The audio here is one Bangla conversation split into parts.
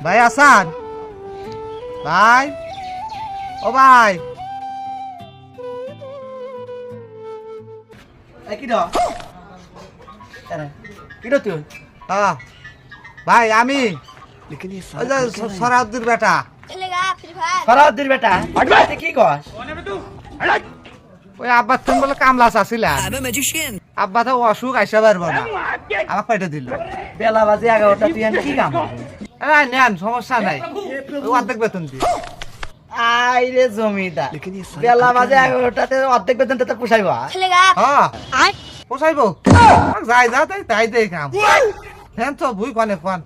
ভাই আসান ভাই, ও ভাই কি তুই ভাই আমি সরাউদ্দির বেটা। ফরাউদ্দির বেটা কি কস? ওই আব্বার তুমি বলে কামলা চাচ্ছিলাম, আব্বা তো অসুখ আইসা পারবো না, আমাকে পাইটা দিল। বেলা বাজে 11টা, তুই কি কাম? নেন সমস্যা নাই, অর্ধেক বেতন দি। আই রে জমিদার, বেলা বাজে 11টাতে অর্ধেক বেতন তো পোষাইব? হ্যাঁ পোষাইবো, যাই যা তাই তাই দেই কাম। হ্যাঁ তো ভুই কনে ফোন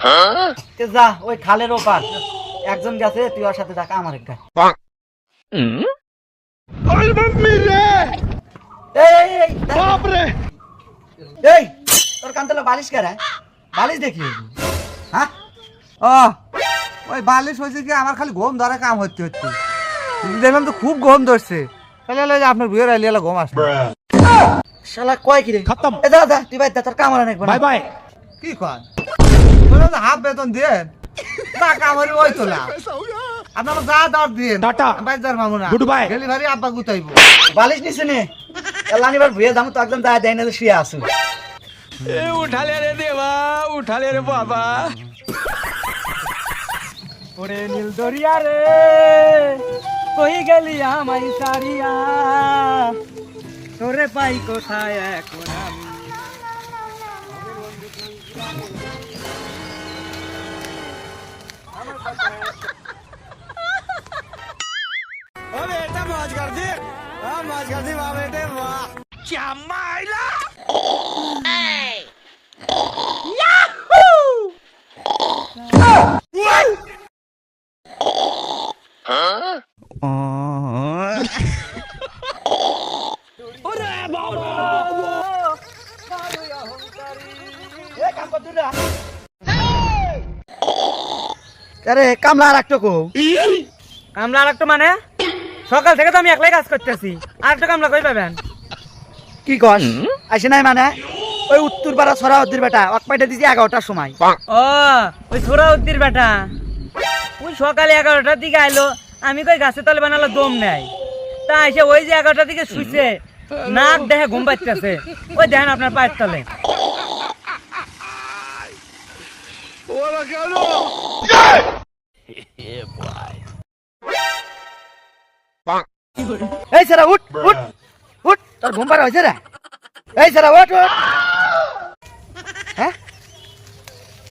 যা ওই খালের ওপার একজন গেছে, তুই ওর সাথে থাকা আমার একটা। এই তোর কান্তলা বালিশ কেরা? বালিশ দেখি হ্যাঁ ওই বালিশ হয়েছে কি, আমার খালি ঘুম ধরে কাম হচ্ছে হচ্ছে, দেখলাম তো খুব ঘুম ধরছে, তাহলে আপনার বুয়ের আইলে ঘুম আসবে। শালা কয় কি রে খতম। এ দাদা তুই ভাই তোর কামড় অনেক বাই বাই। কি কন হাফ বেতন দেন না, কামড়ি ওই তোলা আপনার যা দর দিন টাটা বাইজার মামু না, গুড বাই ডেলিভারি আব্বা গুতাইব। বালিশ নিছে নে এলানিবার ভুয়ে দাম তো একদম দায় দেয় না, শুয়ে আসু। এ উঠালে রে দেবা, উঠালে রে বাবা। ওরে নীল দরিয়া রে কই গেলি আমায় সারিয়া, তোরে পাই কোথায় এখন আমি। ও বেটা মौज कर दी, हां मौज कर दी वाह बेटे वाह। क्या माइला আরে কামলা রাখতো কো? কামলা আরেকটা মানে সকাল থেকে তো আমি একলাই কাজ করতেছি, আরেকটা কামলা কই পাবেন? কি কস আসে নাই মানে? ওই উত্তর পাড়া সরাউদ্দির বেটা এক পাইটা দিছি 11টার সময়। ও ওই সোরাউদ্দির বেটা, ওই সকালে 11টার দিকে আইলো, আমি কই গাছে তলে বানালো দম নাই, তা এসে ওই যে 11টার দিকে শুইছে, নাক দেখে ঘুম পাচ্ছে, ওই দেখেন আপনার পায়ের তলে। এই সারা উঠ উঠ উঠ, তোর ঘুম পাড়া হয়েছে রে? এই সারা উঠ উঠ।